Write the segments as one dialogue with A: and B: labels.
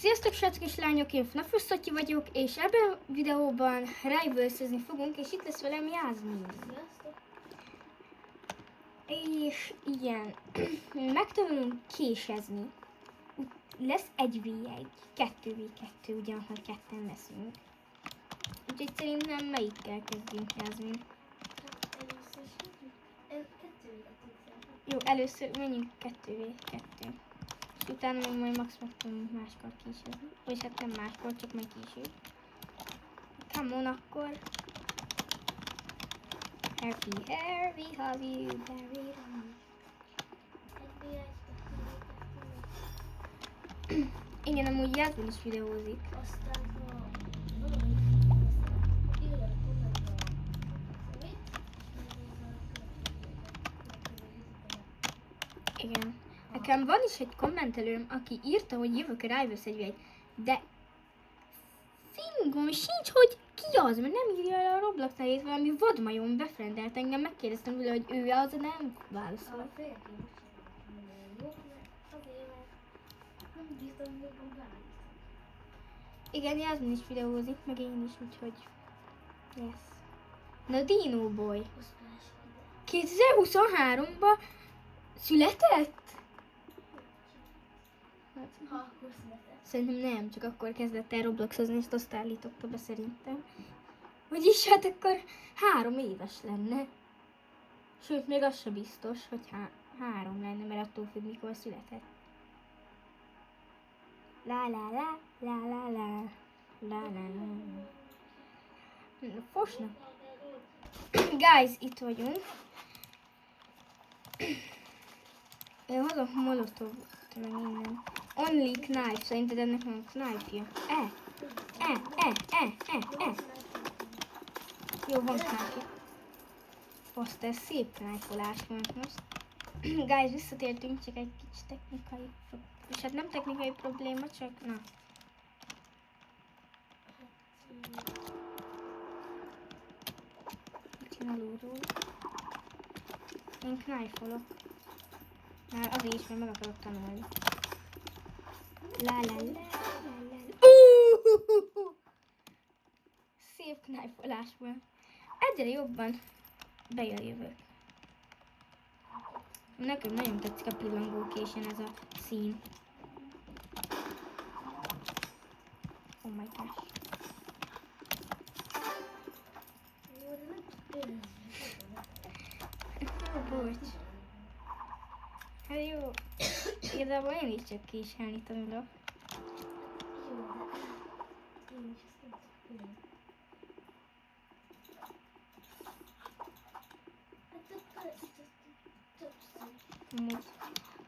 A: Sziasztok srácok és lányok, én FNAF Szotyi vagyok, és ebben a videóban Rivals-ezni fogunk, és itt lesz velem Jászmin.
B: Sziasztok!
A: És igen, megtanulunk késezni. Lesz 1v1, 2v2, ugyanahol ketten leszünk. Úgyhogy szerintem melyikkel kezdjünk, Jászmin? Jó, először menjünk 2v2. És utána még majd megtanulunk máskor kísérni. Vagy hát nem máskor, csak majd később. Come on akkor. Happy, happy, have you buried on. Igen, amúgy Jászmin is videózik.
B: Aztán ha valami írja a kommentbe a szavét,
A: Igen. Nekem van is egy kommentelőm, aki írta, hogy jövök a Rivals 1v1, de fingom sincs, hogy ki az, mert nem írja el a Roblox nevét, valami vadmajom befrendelt engem, megkérdeztem vele, hogy ő az, de nem válaszol.
B: a félként jó, mert azért, mert nem bízom jobban bármit.
A: Igen, Jászmin is videózik, meg én is, úgyhogy yes. Na Dino Boy, 2023-ban született?
B: Ha akkor született.
A: Szerintem nem, csak akkor kezdett el Robloxozni, és azt állította be szerintem. Vagyis hát akkor 3 éves lenne. Sőt, még az se biztos, hogy 3 lenne, mert attól függ, mikor született. La la la, la la la, la la la. Fosnak. Guys, itt vagyunk. Én hozok molotov, meg innen. Only knife, szerinted ennek van knife-ja? Jó, van knife-ja. Azt ez szép knife-olás van most. Guys, visszatértünk, csak egy kicsi technikai és hát nem technikai probléma, csak na. Csinálóról. Én knife-olok. Már azért is, mert meg akarok tanulni. La la la la la. Szép knife-olás van. Egyre jobban bejövök. Nekem nagyon tetszik a pillangókésen ez a szín. Oh my gosh. Jó, bocs. Hát jó. Igazából én is csak késelni tanulok.
B: Jó, de én is ezt nem tudom.
A: Amúgy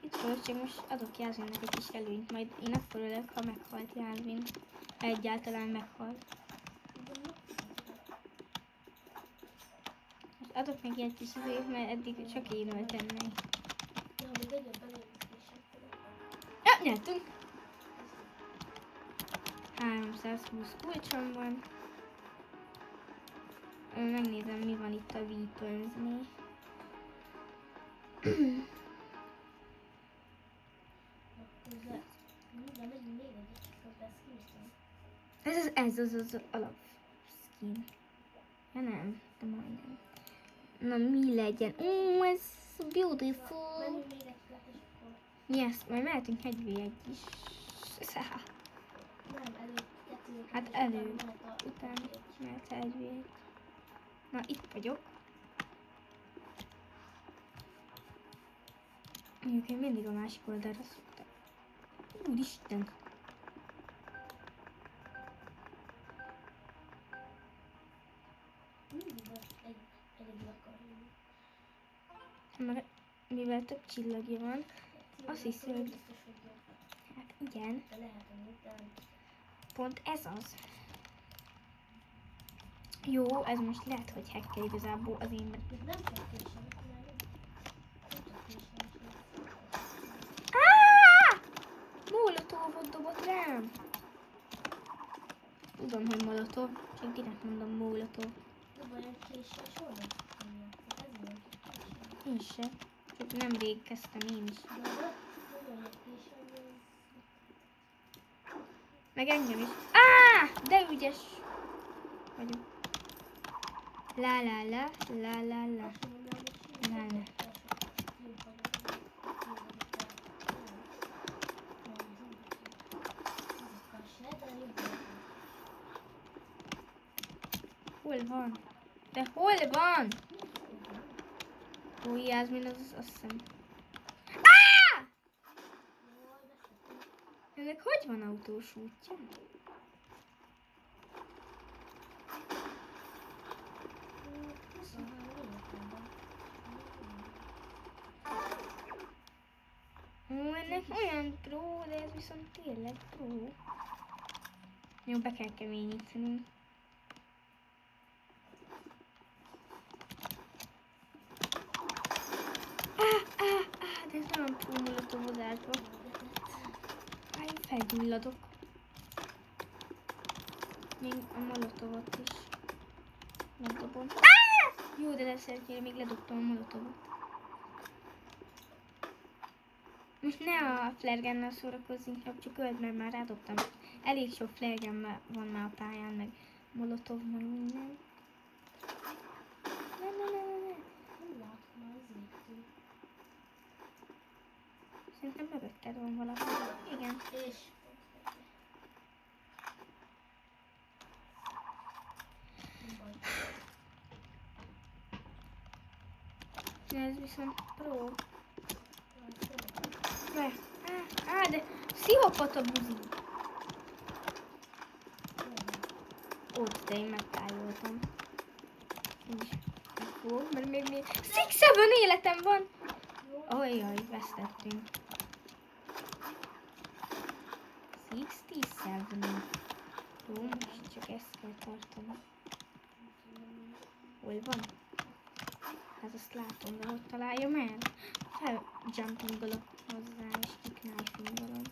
A: itt vagyok, csak most adok Jászminnek egy kis előnyt, majd én akkor ölök, ha meghalt Jászmin. Ha egyáltalán meghal. Most adok neki egy kis időt, mert eddig csak én öltem meg.
B: Ja, még egyet belépítések.
A: Ja, nyertünk! 320 kulcsom van. Megnézem, mi van itt a weaponsnél. Ez az alap skin. Ja nem, de majdnem. Na mi legyen? Ez beautiful. Yes, majd mehetünk egy is.
B: Nem, előtt.
A: Hát előtt. Utána mehet egy. Na itt vagyok. Mondjuk én mindig a másik oldalra szoktam. Úristen! Mert mivel több csillagja van, azt hiszem, hogy hát igen, pont ez az. Jó, ez most lehet, hogy hacker igazából az én meg. Molotovot dobott rám! Tudom, hogy molotov, csak direkt mondom molotov. Én se. Csak nemrég kezdtem én is. Meg engem is. De ügyes vagyok. La la la, la la la. La la. Hol van? De hol van? Ó, Jászmin, az azt hiszem. Ennek hogy van autós útja? Ó, ennek olyan pró, de ez viszont tényleg pró. Jó, be kell keményíteni. De ez nagyon pró molotovozásba. Felgyulladok. Még a molotovot is ledobom. Jó, de szerencsére még ledobtam a molotovot. Most ne a flergennel szórakozz, inkább csak öld, mert már rádobtam. Elég sok flergen van már a pályán, meg molotov, meg minden. Ne. Szerintem mögötted van valami. Igen.
B: És
A: Ez viszont pró. De pszichopata buzi. Ott, de én megtájoltam. Így fogok, mert még 6-7 életem van. Ojjaj, vesztettünk. 67. Jó, most csak ezt kell tartani. Hol van? Hát azt látom, de hogy találjam el? Feljumpingolok hozzá, és kiknifingolom.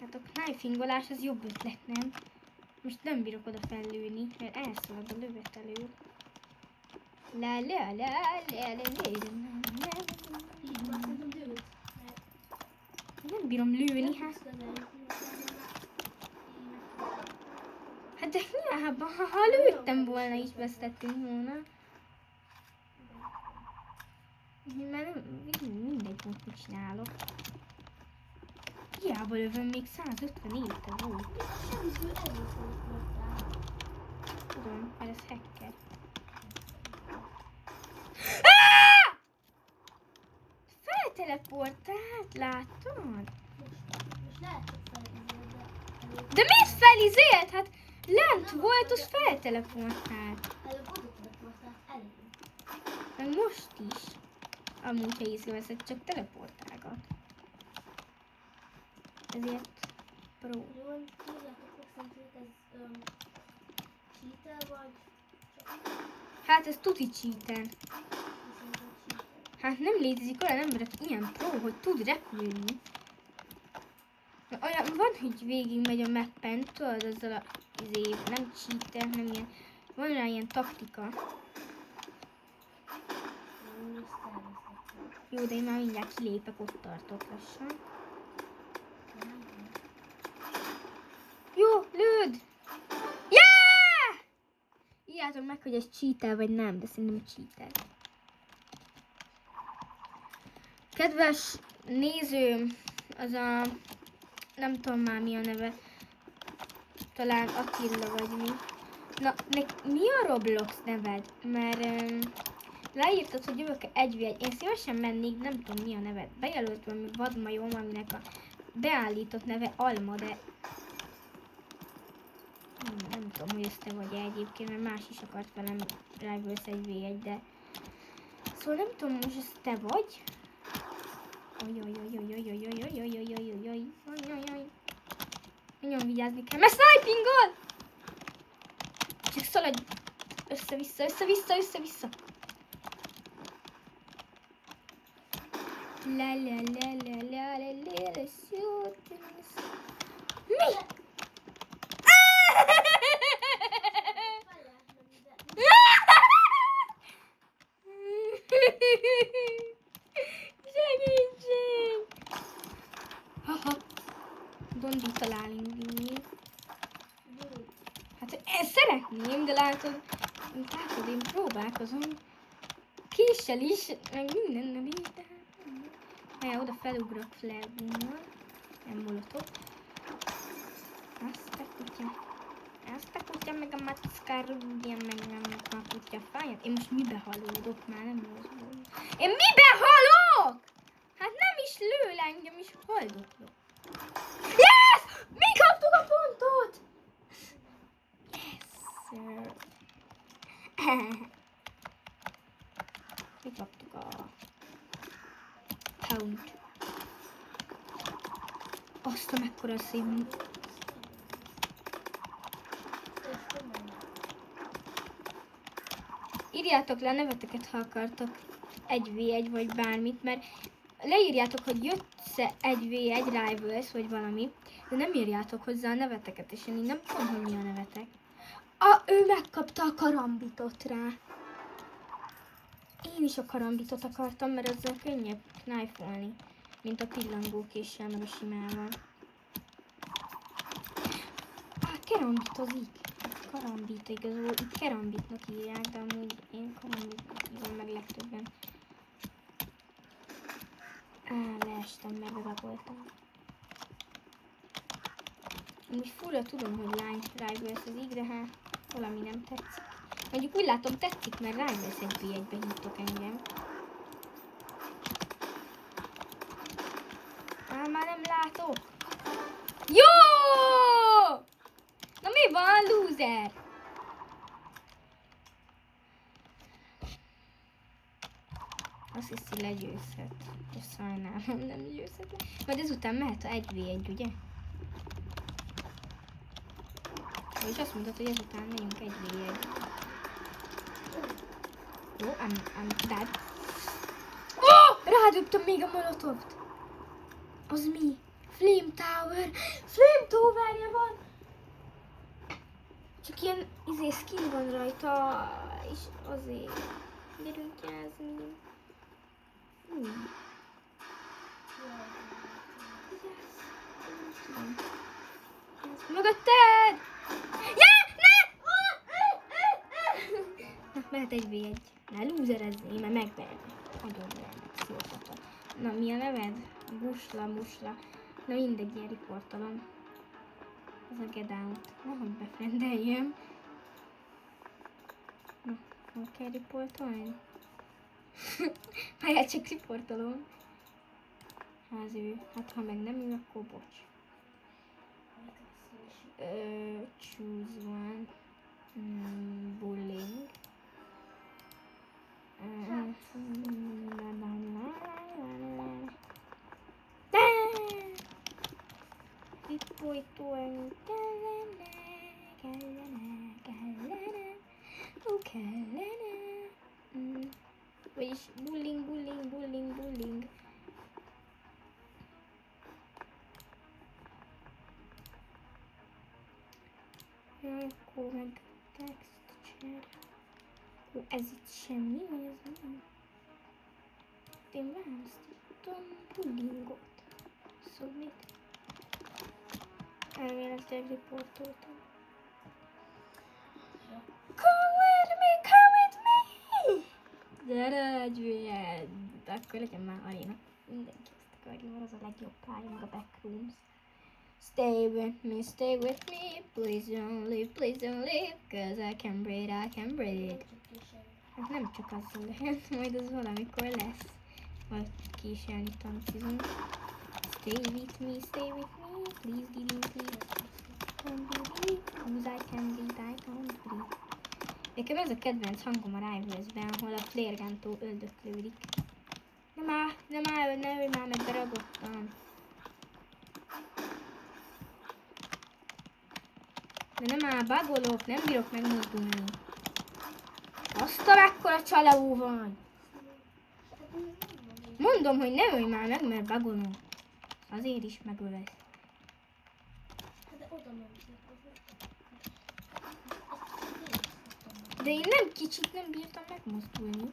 A: Hát a knifingolás az jobb ötlet, nem? Most nem bírok oda fellőni, mert elszalad a lövetelő. Nem bírom lőni, hát. Hát de hiába, ha lőttem volna, is vesztettünk volna. Már mindegy, mit csinálok. Hiába lövöm, még 150 élete volt. Tudom, mert ez hacker. Felteleportált, látod?
B: most lehet, hogy felizél,
A: De mit felizélt? Hát lent volt, az felteleportált.
B: előbb oda teleportált elég.
A: Meg most is. Amúgy, ha észreveszed, csak teleportálgat. Ezért pro.
B: Jól írjátok meg, szerintetek ez cheater vagy csak
A: Hát ez tuti cheaten.
B: viszont cheater.
A: Hát nem létezik olyan emberek ilyen pro, hogy tud repülni. Olyan van, hogy végig megy a mappen, tudod, azzal a nem cheater, nem ilyen. Van rá ilyen taktika. Jó, de én már mindjárt kilépek, ott tartok lassan. Jó, lőd! Yeah! Írjátok meg, hogy ez cheater vagy nem, de szerintem cheater. Kedves néző, az a... nem tudom már mi a neve. Talán Attila vagy mi. Na, mi a Roblox neved? Mert leírtad, hogy jövök 1v1. Én szívesen mennék, nem tudom mi a neved. Bejelölt valami vadmajom, aminek a beállított neve Alma, de... Nem tudom, hogy ez te vagy egyébként, mert más is akart velem Rivals 1v1, de... Szóval nem tudom, most ez te vagy? Nagyon vigyázni kell, mert snipingol! Csak szaladj! Össze-vissza, össze-vissza, össze-vissza! La la la la la la la la shoot. Mi? Segítség! Haha. Don't Karambit találni. Hát én szeretném, de látod, én próbálkozom. Késsel is, meg minden, nem így, de hát oda felugrok flarebommal. Nem molotov. Azt a kutya, meg a macskárúdja, meg a kutya fáját. Én most mibe halódok már, nem mozgom. Én mibe halok? Hát nem is lő le engem, is haldoklok. Yes! Mi kaptuk a pontot? Yes, sir. Mi kaptuk a pound. Azt a mekkora szép. Írjátok le a neveteket, ha akartok 1v1 vagy bármit, mert leírjátok, hogy jössz-e 1v1 Rivals vagy valami, de nem írjátok hozzá a neveteket, és én így nem tudom, hogy mi a nevetek. Ő megkapta a karambitot rá. Én is a karambitot akartam, mert ezzel könnyebb knife-olni, mint a pillangókéssel, meg a simával. Kerambitozik. Karambit, igazából itt kerambitnak írják, de amúgy én karambitnak írom meg legtöbben. Leestem, mert beraboltam. Úgy fura tudom, hogy Rivals az így, de hát valami nem tetszik. Mondjuk úgy látom tetszik, mert Rivals 1v1-be hívtok engem. Már nem látok. Jó! Na mi van, loser? Azt hiszi legyőzhet. És sajnálom, nem győzhet le. Majd ezután mehet a 1v1, ugye? És azt mondtad, hogy ezután megyünk 1v1. Jó, I'm dead. Rádöbtem még a molotovt. Az mi? Flame Tower. Flame Towerje van. Csak ilyen skill van rajta, és azért. Gyerünk, Jászmin. Mögötted! Na, mehet 1v1. Ne lúzerezzél, mert megverni. Nagyon verni, szóltatom. Na, mi a neved? Musla. Na mindegy, ilyen riportolom. Ez a get out. Nehogy befrendeljem. Na, hol kell riportolni? Már csak riportolom. Az ő. Hát ha meg nem ő, akkor bocs. Choose one. Bullying. Vagyis bullying. Akkor meg texture. Ez itt semmi, vagy ez nem? Én választottam bullyingot. Submit. Elméletileg riportoltam. Come with me! Gyere, Juliet! Akkor legyen már aréna. Mindenki ezt akarja, mert az a legjobb pálya, meg a backrooms. Stay with me, please don't leave, cause I can breathe. Hát nem csak azzal lehet, majd az valamikor lesz. Majd kísérni tancizunk. Stay with me, please give me please. Don't breathe, cause I can breathe, I can't breathe. Nekem ez a kedvenc hangom a Rivals-ben, ahol a flérgántó öldöklődik. Ne ölj már, meg beragottam. De nem áll, bagolok, nem bírok megmozdulni. Azt a mekkora csaló van! Mondom, hogy ne ölj már meg, mert bagolom. Azért is megölesz. De én nem kicsit nem bírtam megmozdulni.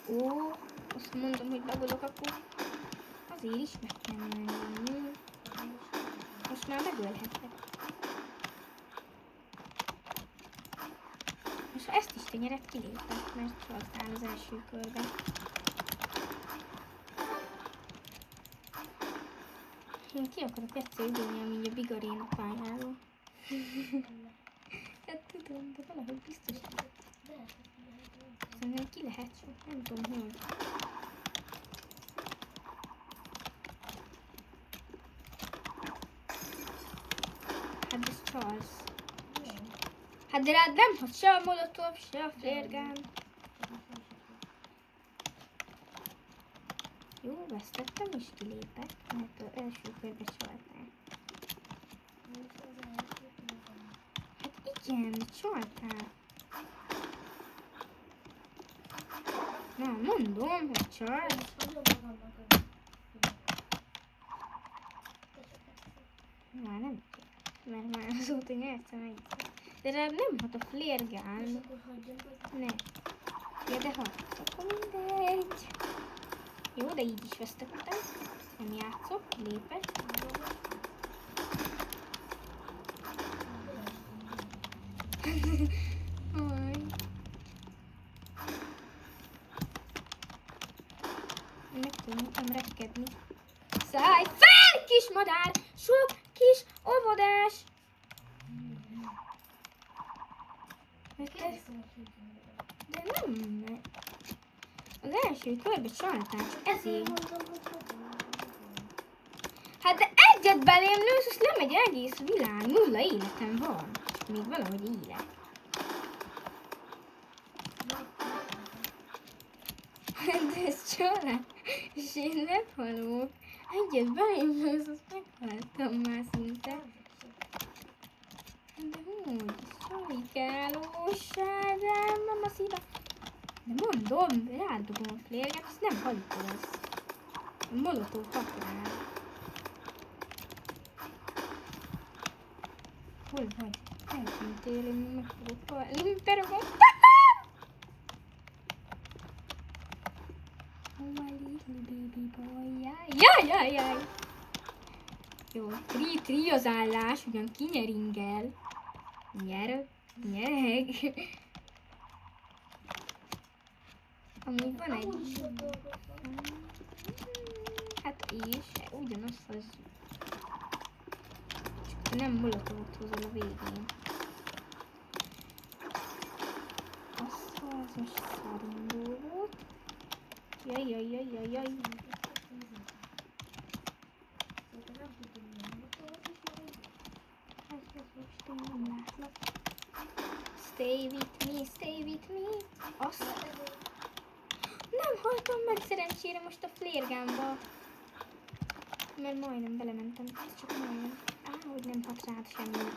A: Ó, a azt mondom, hogy bagolok, akkor azért is meg kell menni. Most már megölhetek. És ha ezt is tenyered, kilépek, mert csaltál az első körben. Én ki akarok egyszer üdülni, amíg a Bigarén a pályáról. Hát tudom, de valahogy biztos. Szerintem ki lehet, csak nem tudom, hogy. Hát ez Charles. Hát de rád nem hat se a molotov, se a flérgán. Jó, vesztettem és kilépek, mert az első körbe csaltál. Hát igen, csaltál. Na, mondom, hogy csalsz. Már nem kell, mert már azóta nyertem egyszer. De rád nem hat a flérgán. Ne. Ja, de hat, akkor mindegy. Jó, de így is vesztettem. Nem játszok, lépek. Meg tudtam rekedni. Szállj fel, kis madár! Sok kis óvodás! De nem. Az első körbe csaltál, csak ezért. Hát de egyet belém lősz, és lemegy egész világ. 0 életem van. Még valahogy élek. De ez csalás. És én meghalok. Egyet belém lősz, azt meghaltam már szinte. De hogy? Szorikálóságám, mama szíva. De mondom, rádobom a flérget, azt nem halítolsz. A molotov hatván. Hol vagy? Eltűntél, én meg fogok halni. Berogom. Oh my little baby boy. Jaj. Jó, tri az állás, ugyan kinyeringel. Nyereg. Amúgy van egy... Hát és ugyanaz az... Csak nem molotovot hozol a végén. Az most szarindó volt. Jaj. Most én nem látlak. Stay with me. Azt... Nem haltam meg szerencsére most a flérgámba. Mert majdnem belementem, csak majdnem. Hogy nem hat rád semmi.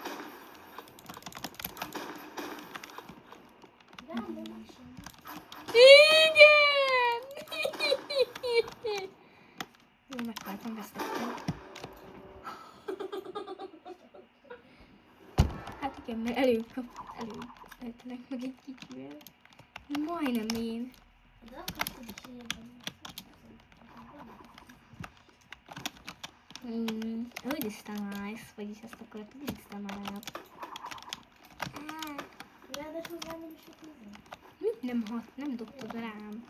A: Igen! Jó, meghaltam, vesztettem. Hát igen, mert előbb öltenek meg egy kicsivel. Majdnem én. Úgy is nice, vagyis ezt akkor úgy is nice. Mit nem hat? Nem dobtad rám.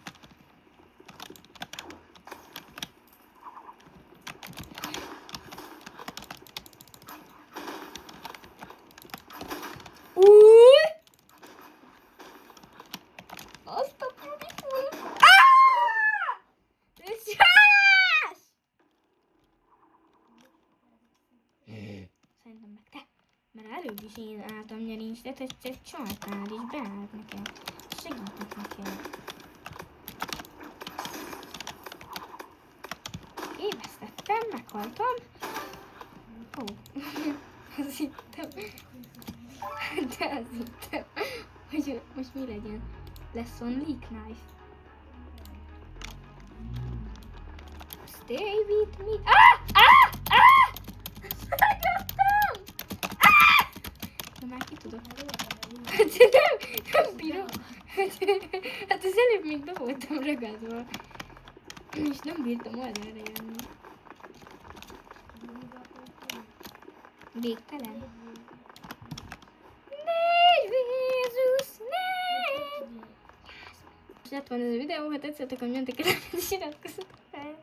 A: Azt a beautiful. Ez csalás! Szerintem meg te. Mert előbb is én álltam nyerinsre, te csaltál és beállt nekem. Segítek neked. Évesztettem, meghaltam. Ó, azt hittem. De azt hittem, hogy most mi legyen. Lesson leak knife. Stay with me. Megadtam! Na már ki tudok. Hát nem bírom. Hát az előbb még be voltam ragadva. És nem bírtam oldalra jönni. Végtelen. Négy Jézus, négy! És lett van ez a videó, ha tetszett, akkor nyomjatok el, és iratkozzatok fel.